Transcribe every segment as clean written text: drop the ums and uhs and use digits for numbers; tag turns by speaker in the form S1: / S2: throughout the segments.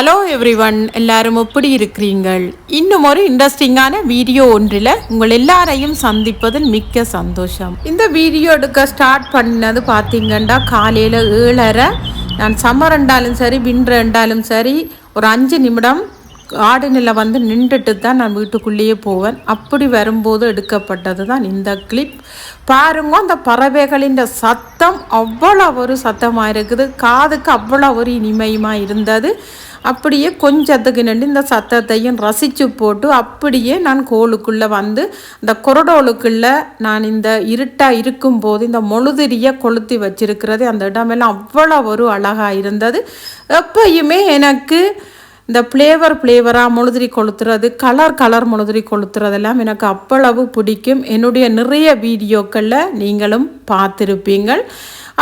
S1: Hello everyone, எல்லாரும் எப்படி இருக்கிறீங்கள்? இன்னும் ஒரு இன்ட்ரெஸ்டிங்கான வீடியோ ஒன்றில் உங்கள் எல்லாரையும் சந்திப்பதில் மிக்க சந்தோஷம். இந்த வீடியோ எடுக்க ஸ்டார்ட் பண்ணது பார்த்தீங்கன்னா காலையில் 7:30. நான் சம்மர் ரெண்டாலும் சரி விண்டர் ரெண்டாலும் சரி ஒரு 5 நிமிடம் கார்டனில் வந்து நின்றுட்டு தான் நான் வீட்டுக்குள்ளேயே போவேன். அப்படி வரும்போது எடுக்கப்பட்டது தான் இந்த கிளிப். பாருங்க, அந்த பறவைகளின் சத்தம் அவ்வளோ ஒரு சத்தமாக இருக்குது, காதுக்கு அவ்வளோ ஒரு இனிமையுமாக இருந்தது. அப்படியே கொஞ்சத்துக்கு நின்று இந்த சத்தத்தையும் ரசித்து போட்டு அப்படியே நான் கோளுக்குள்ளே வந்து இந்த கொரடோலுக்குள்ளே நான் இந்த இருட்டாக இருக்கும்போது இந்த மொழுதிரியை கொளுத்தி வச்சிருக்கிறது அந்த இடமெல்லாம் அவ்வளோ ஒரு அழகாக இருந்தது. எப்பயுமே எனக்கு இந்த ஃப்ளேவராக மொழுதிரி கொளுத்துறது, கலர் மொழுதிரி கொளுத்துறதெல்லாம் எனக்கு அவ்வளவு பிடிக்கும். என்னுடைய நிறைய வீடியோக்களில் நீங்களும் பார்த்துருப்பீங்கள்.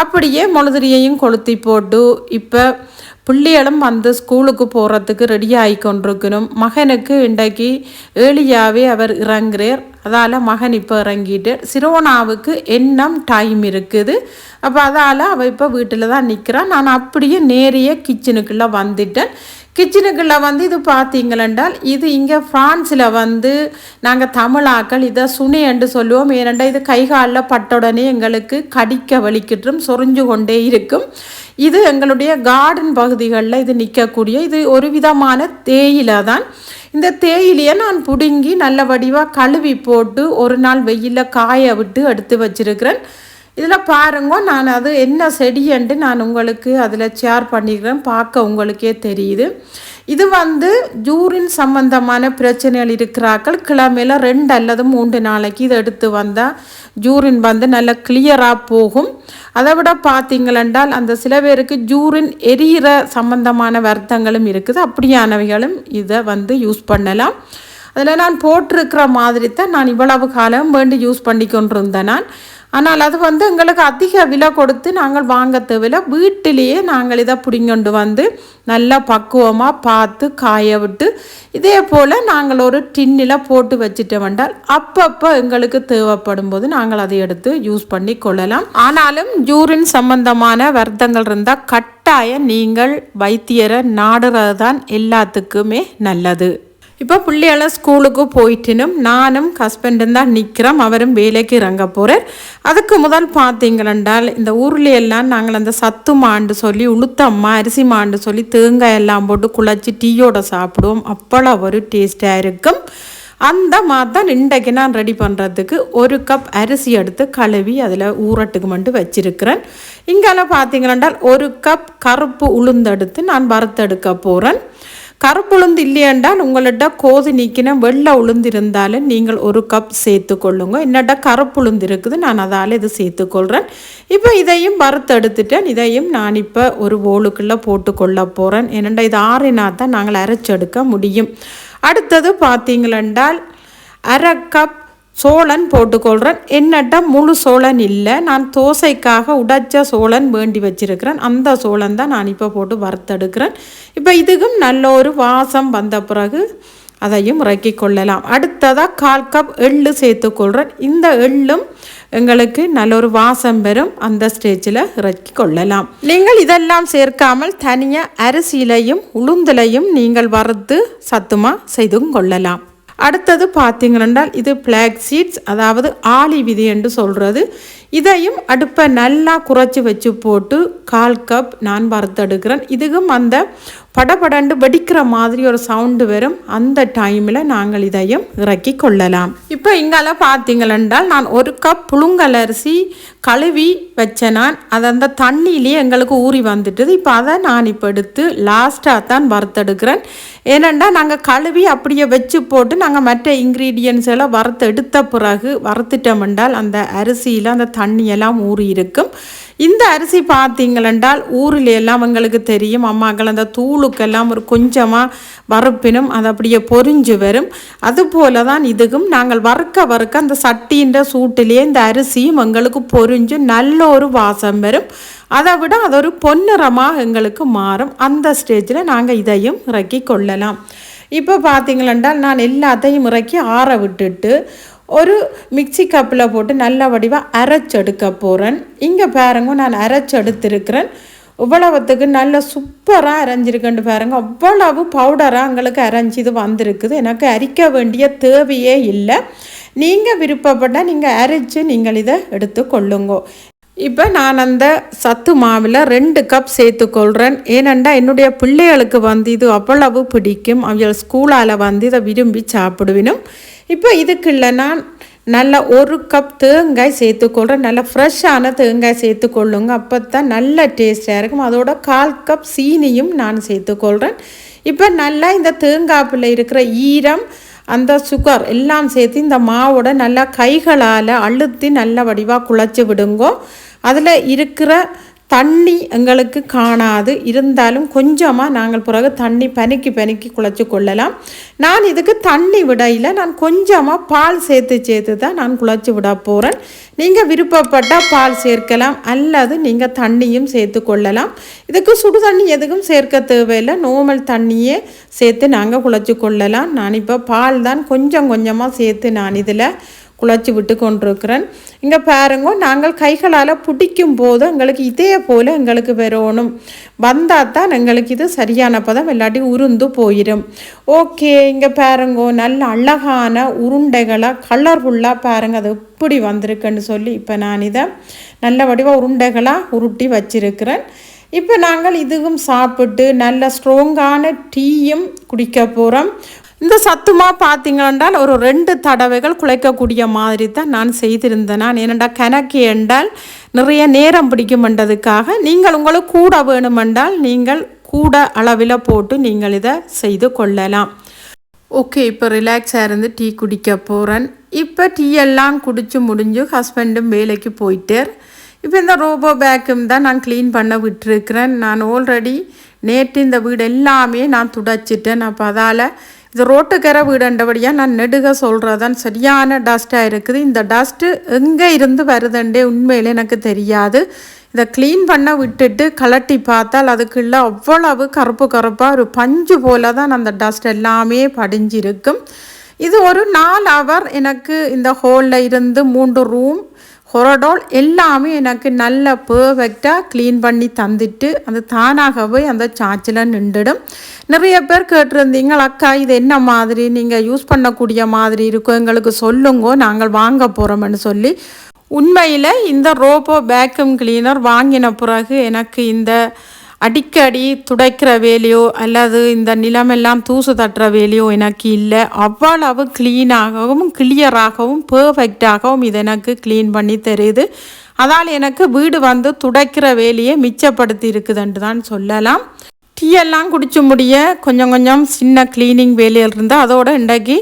S1: அப்படியே மொழுதிரியையும் கொளுத்தி போட்டு இப்போ பிள்ளைகளும் வந்து ஸ்கூலுக்கு போகிறதுக்கு ரெடி ஆகி கொண்டிருக்கணும். மகனுக்கு இன்றைக்கு ஏழியாவே அவர் இறங்குறார். அதால் மகன் இப்போ இறங்கிட்டு சிரோனாவுக்கு என்னம் டைம் இருக்குது. அப்போ அதால் அவள் இப்போ வீட்டில் தான் நிற்கிறான். நான் அப்படியே நேரிய கிச்சனுக்குள்ளே வந்துட்டேன். கிச்சனுக்குள்ளே வந்து இது பார்த்தீங்களென்றால் இது இங்கே ஃப்ரான்ஸில் வந்து நாங்கள் தமிழாக்கள் இதை சுனி என்று சொல்லுவோம். ஏனென்றால் இது கைகாலில் பட்டுடனே எங்களுக்கு கடிக்க வலிக்கிட்டும் சொரிஞ்சு கொண்டே இருக்கும். இது எங்களுடைய கார்டன் பகுதிகளில் இது நிற்கக்கூடிய இது ஒரு விதமான தேயிலை தான். இந்த தேயிலையை நான் பிடுங்கி நல்ல வடிவாக கழுவி போட்டு ஒரு நாள் வெயிலில் காய விட்டு எடுத்து வச்சிருக்கிறேன். இதில் பாருங்க, நான் அது என்ன செடியன்ட்டு நான் உங்களுக்கு அதில் ஷேர் பண்ணிக்கிறேன். பார்க்க உங்களுக்கே தெரியுது. இது வந்து யூரின் சம்பந்தமான பிரச்சனைகள் இருக்கிறாக்கள் கிழமையில் 2 அல்லது 3 நாளைக்கு இதை எடுத்து வந்தால் யூரின் வந்து நல்லா கிளியராக போகும். அதை விட பார்த்தீங்களென்றால் அந்த சில பேருக்கு யூரின் எரியிற சம்பந்தமான வருத்தங்களும் இருக்குது. அப்படியானவைகளும் இதை வந்து யூஸ் பண்ணலாம். அதில் நான் போட்டிருக்கிற மாதிரி தான் நான் இவ்வளவு காலம் வேண்டி யூஸ் பண்ணி கொண்டிருந்தேன் நான். ஆனால் அது வந்து எங்களுக்கு அதிக விலை கொடுத்து நாங்கள் வாங்க தேவையில்லை. வீட்டிலேயே நாங்கள் இதை பிடிங்கொண்டு வந்து நல்லா பக்குவமாக பார்த்து காய விட்டு இதே போல் நாங்கள் ஒரு டின்னில் போட்டு வச்சுட்டு வந்தால் அப்பப்போ எங்களுக்கு தேவைப்படும் போது நாங்கள் அதை எடுத்து யூஸ் பண்ணி கொள்ளலாம். ஆனாலும் யூரின் சம்பந்தமான வருத்தங்கள் இருந்தால் கட்டாயம் நீங்கள் வைத்தியரை நாடுறது தான் எல்லாத்துக்குமே நல்லது. இப்போ பிள்ளைகளை ஸ்கூலுக்கு போயிட்டினும் நானும் ஹஸ்பண்டும் தான் நிற்கிறோம். அவரும் வேலைக்கு இறங்க போகிறார். அதுக்கு முதல் பார்த்தீங்களென்றால் இந்த ஊரில் எல்லாம் நாங்கள் அந்த சத்து மாண்டு சொல்லி உளுத்தம்மா அரிசி மாண்டு சொல்லி தேங்காய் எல்லாம் போட்டு குழச்சி டீயோட சாப்பிடுவோம். அவ்வளோ ஒரு டேஸ்டாக இருக்கும். அந்த மாதிரி தான் இன்றைக்கு நான் ரெடி பண்ணுறதுக்கு 1 கப் அரிசி எடுத்து கழுவி அதில் ஊறட்டுக்கு மட்டும் வச்சிருக்கிறேன். இங்கெல்லாம் பார்த்தீங்களென்றால் 1 கப் கருப்பு உளுந்தெடுத்து நான் வறுத்தெடுக்க போகிறேன். கருப்பு உளுந்து இல்லையென்றால் உங்கள்கிட்ட கோது நீக்கின வெள்ளை உளுந்து இருந்தாலும் நீங்கள் 1 கப் சேர்த்துக்கொள்ளுங்க. என்னட்ட கருப்பு உளுந்து இருக்குது, நான் அதால் இது சேர்த்துக்கொள்கிறேன். இப்போ இதையும் வறுத்து எடுத்துட்டேன். இதையும் நான் இப்போ ஒரு போலுக்குள்ளே போட்டுக்கொள்ள போகிறேன். ஏனெண்டா இது ஆறினா தான் நாங்கள் அரைச்செடுக்க முடியும். அடுத்தது பார்த்தீங்களென்றால் 1/2 கப் சோளன் போட்டுக்கொள்கிறேன். என்னட்ட முழு சோளன் இல்லை, நான் தோசைக்காக உடைச்ச சோளன் வேண்டி வச்சிருக்கிறேன். அந்த சோளன் தான் நான் இப்போ போட்டு வறுத்தெடுக்கிறேன். இப்போ இதுக்கும் நல்ல ஒரு வாசம் வந்த பிறகு அதையும் இறக்கி கொள்ளலாம். அடுத்ததாக 1/4 கப் எள்ளு சேர்த்துக்கொள்கிறேன். இந்த எள்ளும் எங்களுக்கு நல்ல ஒரு வாசம் பெறும். அந்த ஸ்டேஜில் இறக்கி கொள்ளலாம். நீங்கள் இதெல்லாம் சேர்க்காமல் தனியாக அரிசியிலையும் உளுந்துலையும் நீங்கள் வறுத்து சத்துமாக செய்தும் கொள்ளலாம். அடுத்தது பார்த்தீங்கன்னால் இது பிளாக் சீட்ஸ், அதாவது ஆளி விதி என்று சொல்கிறது. இதையும் அடுப்பை நல்லா குறைச்சி வச்சு போட்டு 1/4 கப் நான் வறுத்தெடுக்கிறேன். இதுக்கும் அந்த படபடண்டு வெடிக்கிற மாதிரி ஒரு சவுண்டு வரும். அந்த டைமில் நாங்கள் இதையும் இறக்கி கொள்ளலாம். இப்போ இங்கால பார்த்தீங்களென்றால் நான் 1 கப் புழுங்கல் அரிசி கழுவி வச்சேன். நான் அது அந்த தண்ணியிலேயே எங்களுக்கு ஊறி வந்துட்டுது. இப்போ அதை நான் இப்போ எடுத்து லாஸ்ட்டாக தான் வறுத்தெடுக்கிறேன். ஏனெண்டா நாங்கள் கழுவி அப்படியே வச்சு போட்டு நாங்கள் மற்ற இன்க்ரீடியன்ஸ் எல்லாம் வறுத்து எடுத்த பிறகு வறுத்துட்டோம்னால் அந்த அரிசியில் அந்த தண்ணியெல்லாம் ஊறி இருக்கும். இந்த அரிசி பார்த்தீங்களென்றால் ஊரில் எல்லாம் எங்களுக்கு தெரியும், அம்மாக்கள் அந்த தூளுக்கெல்லாம் ஒரு கொஞ்சமாக வறுப்பினும் அது அப்படியே பொரிஞ்சு வரும். அதுபோல தான் இதுக்கும் நாங்கள் வறுக்க அந்த சட்டின்ற சூட்டிலேயே இந்த அரிசியும் எங்களுக்கு பொரிஞ்சு நல்ல ஒரு வாசம் வரும். அதை விட அது ஒரு பொன்னிறமாக எங்களுக்கு மாறும். அந்த ஸ்டேஜில் நாங்கள் இதையும் இறக்கி கொள்ளலாம். இப்போ பார்த்தீங்களென்றால் நான் எல்லாத்தையும் இறக்கி ஆற விட்டுட்டு ஒரு மிக்சி கப்பில் போட்டு நல்ல வடிவாக அரைச்செடுக்க போகிறேன். இங்கே பாருங்க, நான் அரைச்செடுத்திருக்கிறேன். இவ்வளவுத்துக்கு நல்ல சூப்பராக அரைஞ்சிருக்குன்னு பாருங்க. அவ்வளவு பவுடராக எங்களுக்கு அரைஞ்சி இது வந்திருக்குது. எனக்கு அரிக்க வேண்டிய தேவையே இல்லை. நீங்கள் விருப்பப்பட்டால் நீங்கள் அரைச்சி நீங்கள் இதை எடுத்து கொள்ளுங்க. இப்போ நான் அந்த சத்து மாவில் 2 கப் சேர்த்துக்கொள்கிறேன். ஏனெண்டா என்னுடைய பிள்ளைகளுக்கு வந்து இது அவ்வளவு பிடிக்கும். அவள் ஸ்கூலால் வந்து இதை விரும்பி சாப்பிடுவினும். இப்போ இதுக்குள்ள நான் நல்ல 1 கப் தேங்காய் சேர்த்துக்கொள்கிறேன். நல்ல ஃப்ரெஷ்ஷான தேங்காய் சேர்த்துக்கொள்ளுங்க. அப்போ தான் நல்ல டேஸ்ட்டாக இருக்கும். அதோட 1/4 கப் சீனியும் நான் சேர்த்துக்கொள்கிறேன். இப்போ நல்லா இந்த தேங்காய்ப்பில் இருக்கிற ஈரம் அந்த சுகர் எல்லாம் சேர்த்து இந்த மாவோட நல்லா கைகளால் அழுத்தி நல்ல வடிவாக குழச்சி விடுங்கோ. அதில் இருக்கிற தண்ணி எங்களுக்கு காணாது, இருந்தாலும் கொஞ்சமாக நாங்கள் பிறகு தண்ணி பனிக்கி குழச்சி கொள்ளலாம். நான் இதுக்கு தண்ணி விடையில் நான் கொஞ்சமாக பால் சேர்த்து தான் நான் குழச்சி விட போகிறேன். நீங்கள் விருப்பப்பட்டால் பால் சேர்க்கலாம், அல்லது நீங்கள் தண்ணியும் சேர்த்து கொள்ளலாம். இதுக்கு சுடு தண்ணி எதுக்கும் சேர்க்க தேவையில்லை, நார்மல் தண்ணியே சேர்த்து நாங்கள் குழச்சி கொள்ளலாம். நான் இப்போ பால் தான் கொஞ்சமாக சேர்த்து நான் இதில் குழச்சி விட்டு கொண்டிருக்கிறேன். இங்கே பாருங்க, நாங்கள் கைகளால் பிடிக்கும் போது எங்களுக்கு இதே போல் எங்களுக்கு வரணும். வந்தால் தான் எங்களுக்கு இது சரியான பதம், இல்லாட்டி உருந்து போயிடும். ஓகே, இங்கே பாருங்க, நல்ல அழகான உருண்டைகளாக கலர்ஃபுல்லாக பாருங்கள் அது எப்படி வந்திருக்குன்னு சொல்லி இப்போ நான் இதை நல்ல வடிவாக உருண்டைகளாக உருட்டி வச்சிருக்கிறேன். இப்போ நாங்கள் இதுவும் சாப்பிட்டு நல்ல ஸ்ட்ராங்கான டீயும் குடிக்க போகிறோம். இந்த சத்துமா பார்த்தீங்கன்றால் ஒரு 2 தடவைகள் குழைக்கக்கூடிய மாதிரி தான் நான் செய்திருந்தேன். நான் ஏனெண்டா கணக்கு என்றால் நிறைய நேரம் பிடிக்குமென்றதுக்காக நீங்கள் உங்களுக்கு கூட வேணுமென்றால் நீங்கள் கூட அளவில் போட்டு நீங்கள் இதை செய்து கொள்ளலாம். ஓகே, இப்போ ரிலாக்ஸாக இருந்து டீ குடிக்க போகிறேன். இப்போ டீ எல்லாம் குடித்து முடிஞ்சு ஹஸ்பண்டும் வேலைக்கு போயிட்டார். இப்போ இந்த ரோபோ பேக்கும் தான் நான் க்ளீன் பண்ண விட்டுருக்கிறேன். நான் ஆல்ரெடி நேற்று இந்த வீடு எல்லாமே நான் துடைச்சிட்டேன். அப்போ அதால் இது ரோட்டுக்கரை வீடுன்றபடியாக நான் நெடுக சொல்கிறதான் சரியான டஸ்ட்டாக இருக்குது. இந்த டஸ்ட்டு எங்கே இருந்து வருதுன்றே உண்மையில் எனக்கு தெரியாது. இதை க்ளீன் பண்ண விட்டுட்டு கலட்டி பார்த்தால் அதுக்குள்ள அவ்வளவு கருப்பாக ஒரு பஞ்சு போல தான் அந்த டஸ்ட் எல்லாமே படிஞ்சிருக்கும். இது ஒரு 4 ஹவர் எனக்கு இந்த ஹோலில் இருந்து 3 ரூம் ஹொரடோல் எல்லாமே எனக்கு நல்ல பர்ஃபெக்டாக க்ளீன் பண்ணி தந்துட்டு அது தானாகவே அந்த சார்ஜில் நின்றுடும். நிறைய பேர் கேட்டிருந்தீங்க, அக்கா இது என்ன மாதிரி நீங்கள் யூஸ் பண்ணக்கூடிய மாதிரி இருக்கும் எங்களுக்கு சொல்லுங்கோ, நாங்கள் வாங்க போகிறோம்னு சொல்லி. உண்மையில் இந்த ரோபோ வேக்யூம் கிளீனர் வாங்கின பிறகு எனக்கு இந்த அடிக்கடி துடைக்கிற வேலையோ அல்லது இந்த நிலமெல்லாம் தூசு தட்டுற வேலையோ எனக்கு இல்லை. அவ்வளவு க்ளீனாகவும் கிளியராகவும் பர்ஃபெக்டாகவும் இது எனக்கு க்ளீன் பண்ணி தருது. அதால் எனக்கு வீடு வந்து துடைக்கிற வேலையை மிச்சப்படுத்தி இருக்குதுன்ட்டு தான் சொல்லலாம். டீ எல்லாம் குடிச்சு முடிய கொஞ்சம் சின்ன க்ளீனிங் வேலையில் இருந்தால் அதோட இன்றைக்கு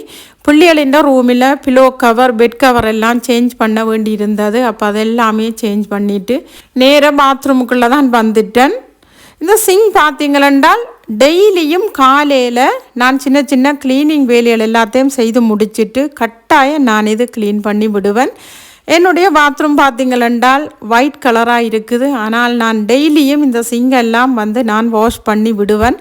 S1: பிள்ளைகளின் ரூமில் பிலோ கவர் பெட் கவர் எல்லாம் சேஞ்ச் பண்ண வேண்டி இருந்தது. அப்போ அதெல்லாமே சேஞ்ச் பண்ணிவிட்டு நேராக பாத்ரூமுக்குள்ளே தான் வந்துட்டேன். இந்த சிங்க் பார்த்தீங்களென்றால் டெய்லியும் காலையில் நான் சின்ன க்ளீனிங் வேலைகள் எல்லாத்தையும் செய்து முடிச்சுட்டு கட்டாயம் நான் இது க்ளீன் பண்ணி விடுவேன். என்னுடைய பாத்ரூம் பார்த்தீங்களென்றால் ஒயிட் கலராக இருக்குது. ஆனால் நான் டெய்லியும் இந்த சிங்கெல்லாம் வந்து நான் வாஷ் பண்ணி விடுவேன்.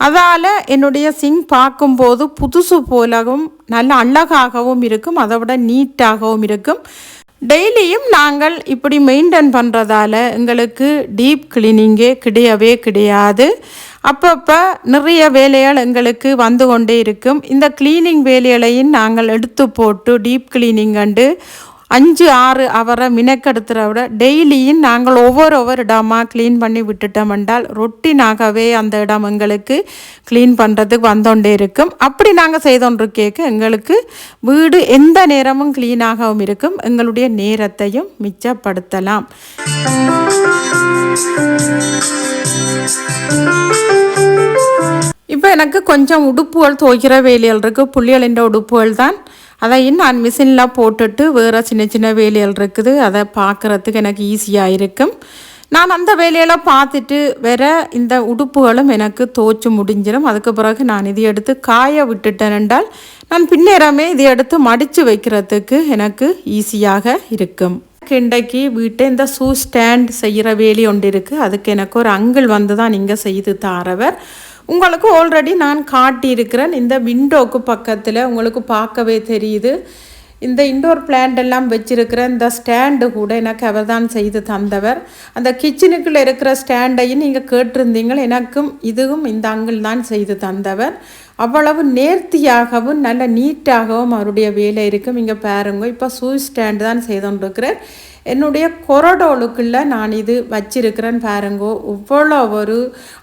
S1: அதால் என்னுடைய சிங்க் பார்க்கும்போது புதுசு போலவும் நல்ல அழகாகவும் இருக்கும், அதை விட நீட்டாகவும் இருக்கும். டெய்லியும் நாங்கள் இப்படி மெயின்டைன் பண்ணுறதால எங்களுக்கு டீப் கிளீனிங்கே கிடையாது. அப்பப்போ நிறைய வேலைகள் எங்களுக்கு வந்து கொண்டே இருக்கும். இந்த கிளீனிங் வேலைகளையும் நாங்கள் எடுத்து போட்டு டீப் கிளீனிங் கண்டு 5-6 அவரை மினக்கெடுத்துற விட டெய்லியும் நாங்கள் ஒவ்வொரு இடமாக க்ளீன் பண்ணி விட்டுட்டோம் என்றால் ரொட்டீனாகவே அந்த இடம் எங்களுக்கு க்ளீன் பண்ணுறதுக்கு வந்தோண்டே இருக்கும். அப்படி நாங்கள் செய்தோன்றிருக்கேக்க எங்களுக்கு வீடு எந்த நேரமும் க்ளீனாகவும் இருக்கும், எங்களுடைய நேரத்தையும் மிச்சப்படுத்தலாம். இப்போ எனக்கு கொஞ்சம் உடுப்புகள் துவைக்கிற வேலைகள் இருக்குது. புள்ளிகளின் உடுப்புகள் தான், அதையும் நான் மிஷினில் போட்டுட்டு வேறு சின்ன வேலைகள் இருக்குது, அதை பார்க்குறதுக்கு எனக்கு ஈஸியாக இருக்கும். நான் அந்த வேலையெல்லாம் பார்த்துட்டு வேற இந்த உடுப்புகளும் எனக்கு துவைச்சு முடிஞ்சிடும். அதுக்கு பிறகு நான் இதை எடுத்து காய விட்டுட்டேன் என்றால் நான் பின்னேறமே இதை எடுத்து மடித்து வைக்கிறதுக்கு எனக்கு ஈஸியாக இருக்கும். இன்றைக்கு வீட்டை இந்த ஷூ ஸ்டாண்ட் செய்கிற வேலை ஒன்று இருக்குது. அதுக்கு எனக்கு ஒரு அங்கிள் வந்து தான் நீங்கள் செய்து தாரவர். உங்களுக்கு ஆல்ரெடி நான் காட்டியிருக்கிறேன். இந்த விண்டோக்கு பக்கத்தில் உங்களுக்கு பார்க்கவே தெரியுது. இந்த இண்டோர் பிளான்ட் எல்லாம் வச்சிருக்கிற இந்த ஸ்டாண்டு கூட எனக்கு அவர் தான் செய்து தந்தவர். அந்த கிச்சனுக்குள்ளே இருக்கிற ஸ்டாண்டையும் நீங்கள் கேட்டிருந்தீங்க, எனக்கும் இதுவும் இந்த அங்கிள் தான் செய்து தந்தவர். அவ்வளவு நேர்த்தியாகவும் நல்ல நீட்டாகவும் அவருடைய வேலை இருக்கும். இங்கே பாருங்க, இப்போ ஷூ ஸ்டாண்டு தான் செய்து கொண்டிருக்கிறேன். என்னுடைய கொரடோலுக்குள்ளே நான் இது வச்சிருக்கிறேன் பாருங்கோ. இவ்வளோ ஒரு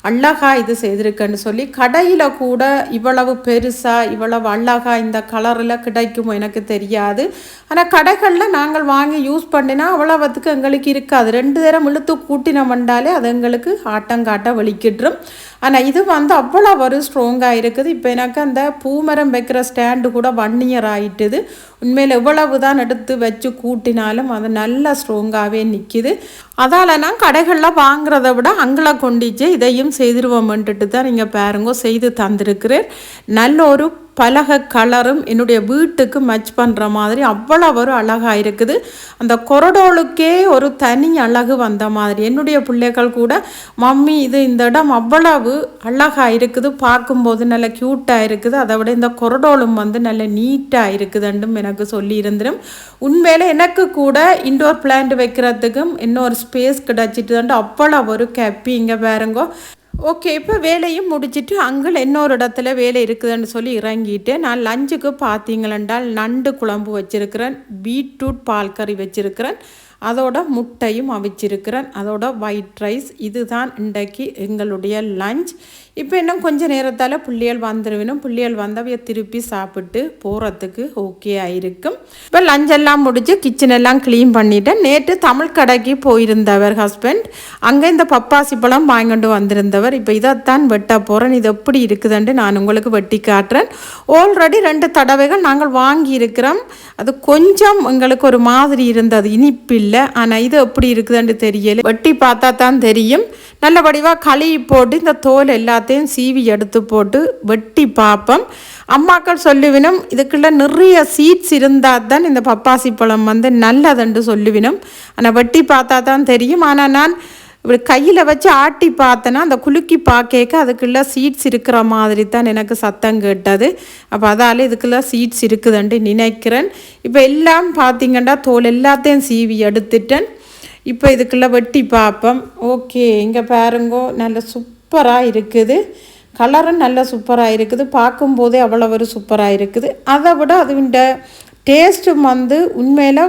S1: அழகாக இது செய்திருக்கேன்னு சொல்லி கடையில் கூட இவ்வளவு பெருசாக இவ்வளவு அழகாக இந்த கலரில் கிடைக்குமோ எனக்கு தெரியாது. ஆனால் கடைகளில் நாங்கள் வாங்கி யூஸ் பண்ணினா அவ்வளவுத்துக்கு எங்களுக்கு இருக்காது. 2 தரம் இழுத்து கூட்டினோம்ண்டாலே அது எங்களுக்கு ஆட்டங்காட்ட வலிக்கிட்டுரும். ஆனால் இது அவ்வளோ ஒரு ஸ்ட்ராங்காக இருக்குது. இப்போ எனக்கு அந்த பூமரம் வைக்கிற ஸ்டாண்டு கூட 1 இயர் ஆகிட்டுது. உண்மையில் எவ்வளவு தான் எடுத்து வச்சு கூட்டினாலும் அது நல்ல ஸ்ட்ராங்காகவே நிற்கிது. அதால் நான் கடைகளில் வாங்குறத விட அங்கே கொண்டிச்சு இதையும் செய்திருவோம்ன்ட்டு தான் நீங்கள் பாருங்க செய்து தந்திருக்கிறேன். நல்ல ஒரு பலகை கலரும் என்னுடைய வீட்டுக்கு மேட்ச் பண்ணுற மாதிரி அவ்வளோ ஒரு அழகாக இருக்குது. அந்த கொரடோலுக்கே ஒரு தனி அழகு வந்த மாதிரி என்னுடைய பிள்ளைகள் கூட மம்மி இது இந்த இடம் அவ்வளவு அழகாக இருக்குது, பார்க்கும்போது நல்ல க்யூட்டாக இருக்குது, அதை விட இந்த கொரடோலும் நல்ல நீட்டாக இருக்குதுன்றும் எனக்கு சொல்லியிருந்துடும். உண்மையில் எனக்கு கூட இண்டோர் பிளான்ட் வைக்கிறதுக்கும் இன்னொரு ஸ்பேஸ் கிடச்சிட்டு அவ்வளோ ஒரு கேப்பி. இங்கே பாருங்கோ. ஓகே, இப்போ வேலையும் முடிச்சுட்டு அங்கே இன்னொரு இடத்துல வேலை இருக்குதுன்னு சொல்லி இறங்கிட்டு நான் லஞ்சுக்கு பார்த்தீங்களென்றால் நண்டு குழம்பு வச்சுருக்கிறேன், பீட்ரூட் பால் கறி வச்சுருக்கிறேன், அதோட முட்டையும் அவிச்சிருக்கிறேன், அதோட ஒயிட் ரைஸ். இதுதான் இன்றைக்கு எங்களுடைய லஞ்ச். இப்போ இன்னும் கொஞ்சம் நேரத்தால் பிள்ளைகள் வந்துடுவேணும். பிள்ளைகள் வந்தவைய திருப்பி சாப்பிட்டு போகிறதுக்கு ஓகே ஆயிருக்கும். இப்போ லஞ்செல்லாம் முடித்து கிச்சனெல்லாம் க்ளீன் பண்ணிவிட்டேன். நேற்று தமிழ் கடைக்கு போயிருந்தவர் ஹஸ்பண்ட், அங்கே இந்த பப்பாசி பழம் வாங்கிட்டு வந்திருந்தவர். இப்போ இதைத்தான் வெட்ட போகிறேன். இது எப்படி இருக்குதுன்ட்டு நான் உங்களுக்கு வெட்டி காட்டுறேன். ஆல்ரெடி 2 தடவைகள் நாங்கள் வாங்கியிருக்கிறோம். அது கொஞ்சம் எங்களுக்கு ஒரு மாதிரி இருந்தது, இனிப்பு இல்லை. ஆனால் இது எப்படி இருக்குதுன்னு தெரியல, வெட்டி பார்த்தா தான் தெரியும். நல்ல வடிவாக கழுவி போட்டு இந்த தோல் எல்லாத்தையும் சீவி எடுத்து போட்டு வெட்டி பார்ப்போம். அம்மாக்கள் சொல்லுவினும் இதுக்குள்ள நிறைய சீட்ஸ் இருந்தால் தான் இந்த பப்பாசி பழம் நல்லதுன்னு சொல்லுவினும். ஆனால் வெட்டி பார்த்தா தான் தெரியும். ஆனால் நான் இப்படி கையில் வச்சு ஆட்டி பார்த்தேன்னா அந்த குலுக்கி பார்க்க அதுக்குள்ள சீட்ஸ் இருக்கிற மாதிரி தான் எனக்கு சத்தம் கேட்டது. அப்போ அதால் இதுக்குள்ள சீட்ஸ் இருக்குதுன்ட்டு நினைக்கிறேன். இப்போ எல்லாம் பார்த்திங்கன்னா தோல் எல்லாத்தையும் சீவி எடுத்துட்டேன். இப்போ இதுக்குள்ளே வெட்டி பார்ப்போம். ஓகே, இங்கே பாருங்கோ, நல்ல சூப்பராக இருக்குது. கலரும் நல்ல சூப்பராக இருக்குது, பார்க்கும்போதே அவ்வளோ ஒரு சூப்பராக இருக்குது. அதை விட அதுவிட டேஸ்ட்டும் உண்மையில்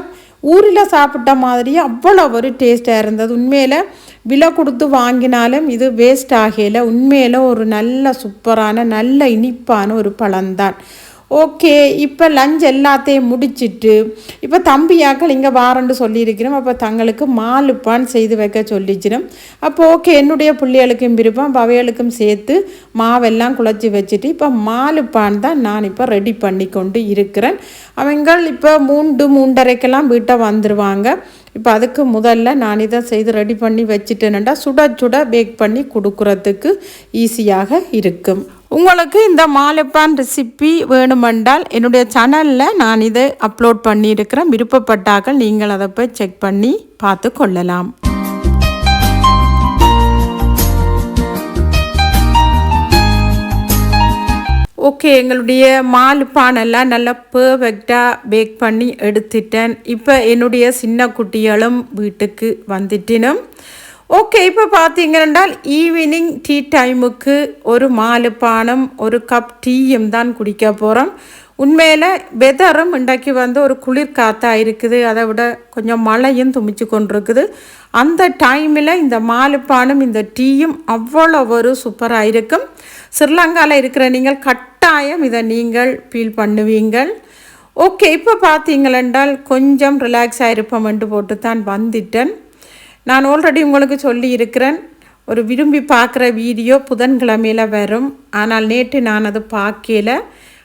S1: ஊரில் சாப்பிட்ட மாதிரியே அவ்வளோ ஒரு டேஸ்ட்டாக இருந்தது. உண்மையில் விலை கொடுத்து வாங்கினாலும் இது வேஸ்ட் ஆகலை. உண்மையில் ஒரு நல்ல சூப்பரான நல்ல இனிப்பான ஒரு பழம்தான். ஓகே, இப்போ லஞ்ச் எல்லாத்தையும் முடிச்சுட்டு இப்போ தம்பியாக்கள் இங்கே வாரண்டு சொல்லியிருக்கிறோம். அப்போ தங்களுக்கு மாலுப்பான் செய்து வைக்க சொல்லிச்சிடும். அப்போ ஓகே, என்னுடைய பிள்ளைகளுக்கும் விருப்பம், பவைகளுக்கும் சேர்த்து மாவெல்லாம் குழச்சி வச்சுட்டு இப்போ மாலுப்பான் தான் நான் இப்போ ரெடி பண்ணி கொண்டு இருக்கிறேன். அவங்கள் இப்போ 3-3:30 வீட்டை வந்துடுவாங்க. இப்போ அதுக்கு முதல்ல நான் இதை செய்து ரெடி பண்ணி வச்சுட்டேன்டா சுட சுட பேக் பண்ணி கொடுக்குறதுக்கு ஈஸியாக இருக்கும். உங்களுக்கு இந்த மாலைப்பான் ரெசிபி வேணுமென்றால் என்னுடைய சேனலில் நான் இதை அப்லோட் பண்ணியிருக்கிறேன். விருப்பப்பட்டார்கள் நீங்கள் அதை போய் செக் பண்ணி பார்த்து கொள்ளலாம். ஓகே, எங்களுடைய மாலுப்பானெல்லாம் நல்லா பர்ஃபெக்டாக பேக் பண்ணி எடுத்துட்டேன். இப்போ என்னுடைய சின்ன குட்டிகளும் வீட்டுக்கு வந்துட்டினும். ஓகே, இப்போ பார்த்தீங்கன்னா ஈவினிங் டீ டைமுக்கு ஒரு மாலுப்பானும் ஒரு கப் டீயும் தான் குடிக்க போகிறோம். உண்மையில் வெதரும் இன்றைக்கு ஒரு குளிர் காற்றாக இருக்குது, அதை விட கொஞ்சம் மழையும் துமிச்சு கொண்டிருக்குது. அந்த டைமில் இந்த மாலுப்பானும் இந்த டீயும் அவ்வளோ ஒரு சூப்பராக இருக்கும். ஸ்ரீலங்காவில் இருக்கிற நீங்கள் கட்டாயம் இதை நீங்கள் ஃபீல் பண்ணுவீங்கள். ஓகே, இப்போ பார்த்தீங்களென்றால் கொஞ்சம் ரிலாக்ஸாக இருப்போம்ட்டு போட்டு தான் வந்துட்டேன். நான் ஆல்ரெடி உங்களுக்கு சொல்லி இருக்கிறேன், ஒரு விரும்பி பார்க்குற வீடியோ புதன்கிழமையில் வரும். ஆனால் நேற்று நான் அது பார்க்கல.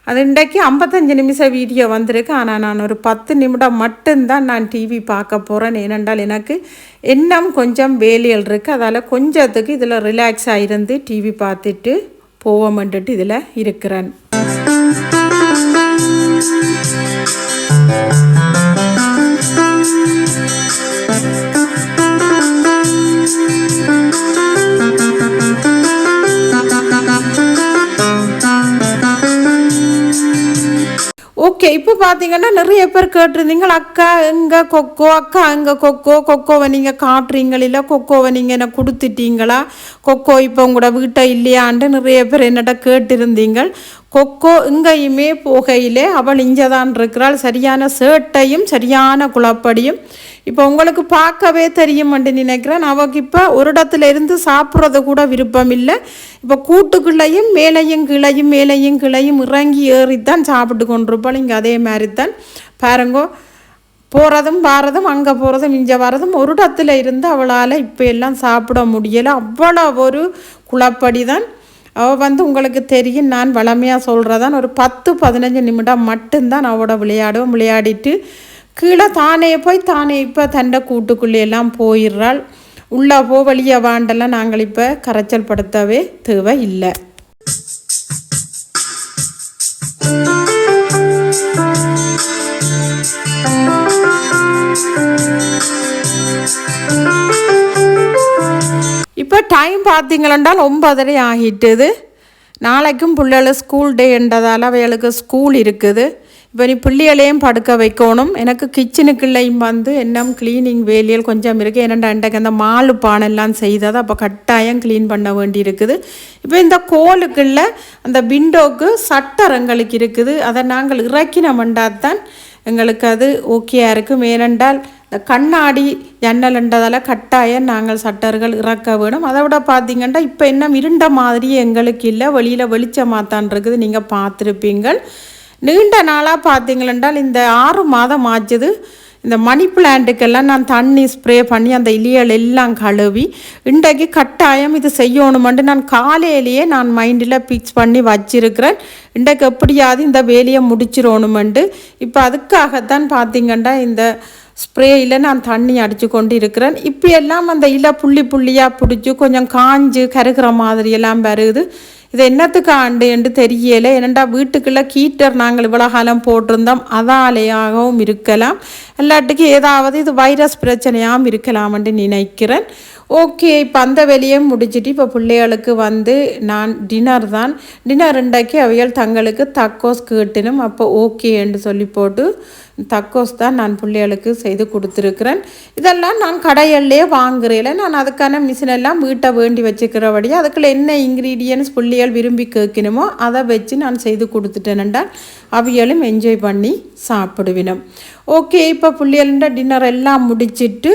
S1: அது இன்றைக்கு 55 நிமிஷம் வீடியோ வந்திருக்கு. ஆனால் நான் ஒரு 10 நிமிடம் மட்டும்தான் நான் டிவி பார்க்க போகிறேன். ஏனென்றால் எனக்கு இன்னும் கொஞ்சம் வேலைகள் இருக்குது. அதால் கொஞ்சத்துக்கு இதில் ரிலாக்ஸாக இருந்து டிவி பார்த்துட்டு போவோம்ன்ட்டு இதில் இருக்கிறேன். ஓகே, இப்போ பார்த்தீங்கன்னா நிறைய பேர் கேட்டிருந்தீங்க, அக்கா எங்கே கொக்கோ, அக்கா எங்கே கொக்கோ, கொக்கோவை நீங்கள் காட்டுறீங்களா, கொக்கோவை நீங்கள் என்ன கொடுத்துட்டீங்களா, கொக்கோ இப்போ உங்களோட வீட்டை இல்லையான்ட்டு நிறைய பேர் என்னட்ட கேட்டிருந்தீங்க. கொக்கோ எங்கேயுமே போகையிலே அவள் இங்கே தான் இருக்கிறாள். சரியான சேட்டையும் சரியான குழப்படியும். இப்போ உங்களுக்கு பார்க்கவே தெரியுமென்று நினைக்கிறேன். அவൾക്ക് இப்போ ஒரு இடத்துல இருந்து சாப்பிட்றது கூட விருப்பம் இல்லை. இப்போ கூட்டுக்குள்ளையும் மேலையும் கிளையும் மேலையும் கிளையும் இறங்கி ஏறித்தான் சாப்பிட்டு கொண்டிருப்பாள். இங்கே அதே மாதிரி தான் பாருங்கோ, போகிறதும் வாரதும் அங்கே போகிறதும் இங்கே வரதும் ஒரு இடத்துல இருந்து அவளால் இப்போ எல்லாம் சாப்பிட முடியலை. அவ்வளோ ஒரு குழப்படி தான். அவள் உங்களுக்கு தெரியும், நான் வளமையாக சொல்கிறதான் ஒரு 10-15 நிமிடம் மட்டும்தான் அவளோட விளையாடிட்டு கீழே தானே போய் தானே இப்போ தண்டை கூட்டுக்குள்ளேயெல்லாம் போயிடுறாள். உள்ளே வெளியே வாண்டெல்லாம் நாங்கள் இப்போ கரைச்சல் படுத்தவே தேவை இல்லை. இப்போ டைம் பார்த்தீங்களென்றால் 9:30 ஆகிட்டுது. நாளைக்கும் பிள்ளைகள் ஸ்கூல் டேன்றதால் அவைகளுக்கு ஸ்கூல் இருக்குது. இப்போ நீ பிள்ளைகளையும் படுக்க வைக்கணும். எனக்கு கிச்சனுக்குள்ளேயும் இன்னும் க்ளீனிங் வேலையில் கொஞ்சம் இருக்குது. ஏன்னா இன்றைக்கு அந்த மாலு பானெல்லாம் செய்தது, அப்போ கட்டாயம் க்ளீன் பண்ண வேண்டி இருக்குது. இப்போ இந்த கோலுக்குள்ள அந்த விண்டோக்கு சட்டரங்களுக்கு இருக்குது. அதை நாங்கள் இறக்கினோம்டாதான் எங்களுக்கு அது ஓகேயா இருக்கும். ஏனென்றால் இந்த கண்ணாடி ஜன்னல்ன்றதால் கட்டாயம் நாங்கள் சட்டர்கள் இறக்க வேணும். அதை விட பார்த்திங்கன்னா இப்போ இன்னும் இருண்ட மாதிரி எங்களுக்கு இல்லை, வெளியில் வெளிச்சமாத்தான் இருக்குது. நீங்கள் பார்த்துருப்பீங்கள். நீண்ட நாளாக பார்த்தீங்களென்றால் இந்த 6 மாதம் ஆச்சுது. இந்த மணி பிளான்ட்டுக்கெல்லாம் நான் தண்ணி ஸ்ப்ரே பண்ணி அந்த இலைகள் எல்லாம் கழுவி இன்றைக்கு கட்டாயம் இது செய்யணுமெண்டு நான் காலையிலேயே நான் மைண்டில் ஃபிக்ஸ் பண்ணி வச்சிருக்கிறேன். இன்றைக்கு எப்படியாவது இந்த வேலையை முடிச்சிடணுமெண்டு. இப்போ அதுக்காகத்தான் பார்த்திங்கன்னா இந்த ஸ்ப்ரேயில் நான் தண்ணி அடித்து கொண்டு இருக்கிறேன். இப்போ எல்லாம் அந்த இலை புள்ளியாக பிடிச்சி கொஞ்சம் காஞ்சு கருகிற மாதிரியெல்லாம் வருது. இது என்னத்துக்கு ஆண்டு என்று தெரியலை. ஏனெண்டா வீட்டுக்குள்ளே ஹீட்டர் நாங்கள் இவ்வளோ காலம் போட்டிருந்தோம், அதாலேயாகவும் இருக்கலாம், எல்லாத்துக்கும் ஏதாவது இது வைரஸ் பிரச்சனையாகவும் இருக்கலாம்னு நினைக்கிறேன். ஓகே, இப்போ அந்த வேலையை முடிச்சுட்டு இப்போ பிள்ளைகளுக்கு நான் டின்னர் இன்றைக்கு அவைகள் தங்களுக்கு தக்கோஸ் கேட்டினும். அப்போ ஓகே என்று சொல்லி போட்டு தக்கோஸ் தான் நான் பிள்ளைகளுக்கு செய்து கொடுத்துருக்குறேன். இதெல்லாம் நான் கடையிலே வாங்குறேன். நான் அதுக்கான மிஷினெல்லாம் வீட்டை வேண்டி வச்சுக்கிறபடி அதுக்குள்ள என்ன இன்க்ரீடியன்ஸ் பிள்ளைகள் விரும்பி கேட்கணுமோ அதை வச்சு நான் செய்து கொடுத்துட்டேன்டா அவைகளும் என்ஜாய் பண்ணி சாப்பிடுவினோம். ஓகே, இப்போ பிள்ளைகள டின்னர் எல்லாம் முடிச்சுட்டு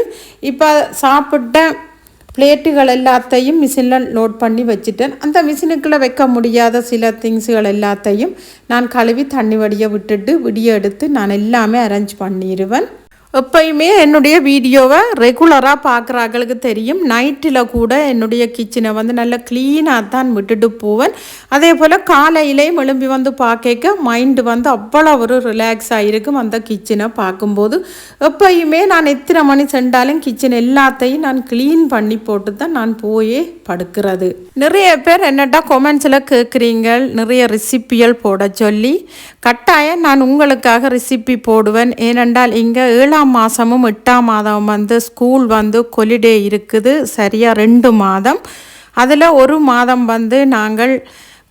S1: இப்போ சாப்பிட்ட பிளேட்டுகள் எல்லாத்தையும் மிஷினில் லோட் பண்ணி வச்சுட்டேன். அந்த மிஷினுக்குள்ளே வைக்க முடியாத சில திங்ஸுகள் எல்லாத்தையும் நான் கழுவி தண்ணி வடியை விட்டுட்டு விடிய எடுத்து நான் எல்லாமே அரேஞ்ச் பண்ணிடுவேன். எப்பயுமே என்னுடைய வீடியோவை ரெகுலராக பார்க்குறாங்களுக்கு தெரியும், நைட்டில் கூட என்னுடைய கிச்சனை நல்லா க்ளீனாக தான் விட்டுட்டு போவேன். அதே போல் காலையிலேயும் எழும்பி பார்க்க மைண்டு அவ்வளோ ஒரு ரிலாக்ஸாக இருக்கும் அந்த கிச்சனை பார்க்கும்போது. எப்பயுமே நான் எத்தனை மணி சென்றாலும் கிச்சன் எல்லாத்தையும் நான் க்ளீன் பண்ணி போட்டு தான் நான் போயே படுக்கிறது. நிறைய பேர் என்னட்டா கொமெண்ட்ஸில் கேட்குறீங்க நிறைய ரெசிப்பிகள் போட சொல்லி. கட்டாயம் நான் உங்களுக்காக ரெசிப்பி போடுவேன். ஏனென்றால் இங்கே 7ஆம் மாதமும் 8ஆம் மாதம் ஸ்கூல் ஹாலிடே இருக்குது. சரியாக 2 மாதம். அதில் ஒரு மாதம் நாங்கள்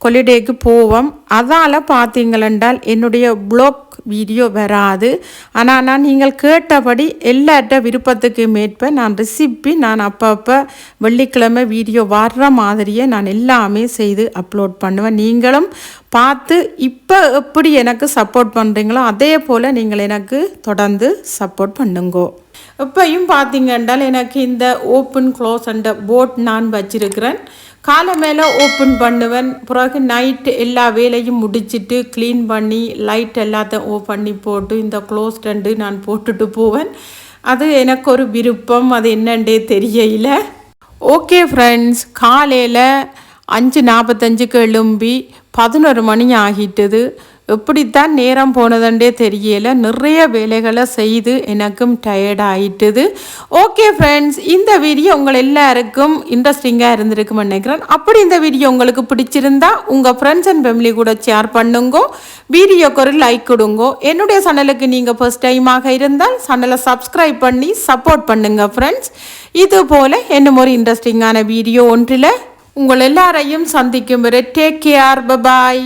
S1: ஹாலிடேக்கு போவோம். அதால் பார்த்தீங்களென்றால் என்னுடைய ப்ளாக் வீடியோ வராது. ஆனால் நான் நீங்கள் கேட்டபடி எல்லார்ட்ட விருப்பத்துக்கு மேற்ப நான் ரெசிப்பி நான் அப்பப்போ வெள்ளிக்கிழமை வீடியோ வர்ற மாதிரியே நான் எல்லாமே செய்து அப்லோட் பண்ணுவேன். நீங்களும் பார்த்து இப்போ எப்படி எனக்கு சப்போர்ட் பண்ணுறீங்களோ அதே போல் நீங்கள் எனக்கு தொடர்ந்து சப்போர்ட் பண்ணுங்கோ. இப்பையும் பார்த்தீங்கன்றால் எனக்கு இந்த ஓப்பன் க்ளோஸ் அண்ட் போட் நான் வச்சிருக்கிறேன். காலை மேலே ஓப்பன் பண்ணுவேன். பிறகு நைட்டு எல்லா வேலையும் முடிச்சுட்டு க்ளீன் பண்ணி லைட் எல்லாத்தையும் ஓப் பண்ணி போட்டு இந்த க்ளோஸ் ரெண்டு நான் போட்டுட்டு போவேன். அது எனக்கு ஒரு விருப்பம், அது என்னண்டே தெரியல. ஓகே ஃப்ரெண்ட்ஸ், காலையில் 5:45 எழும்பி 11 மணி ஆகிட்டுது. எப்படித்தான் நேரம் போனதுண்டே தெரியல. நிறைய வேலைகளை செய்து எனக்கும் டயர்ட் ஆகிட்டுது. ஓகே ஃப்ரெண்ட்ஸ், இந்த வீடியோ உங்கள் எல்லாருக்கும் இன்ட்ரெஸ்டிங்காக இருந்திருக்குன்னு நினைக்கிறேன். அப்படி இந்த வீடியோ உங்களுக்கு பிடிச்சிருந்தா உங்கள் ஃப்ரெண்ட்ஸ் அண்ட் ஃபேமிலி கூட ஷேர் பண்ணுங்க. வீடியோக்கு ஒரு லைக் கொடுங்க. என்னுடைய சேனலுக்கு நீங்கள் ஃபர்ஸ்ட் டைமாக இருந்தால் சேனலை சப்ஸ்கிரைப் பண்ணி சப்போர்ட் பண்ணுங்க ஃப்ரெண்ட்ஸ். இது போல் இன்னும் ஒரு இன்ட்ரெஸ்டிங்கான வீடியோ ஒன்றில் உங்கள் எல்லாரையும் சந்திக்கும் வரை டேக் கேர், பை பாய்.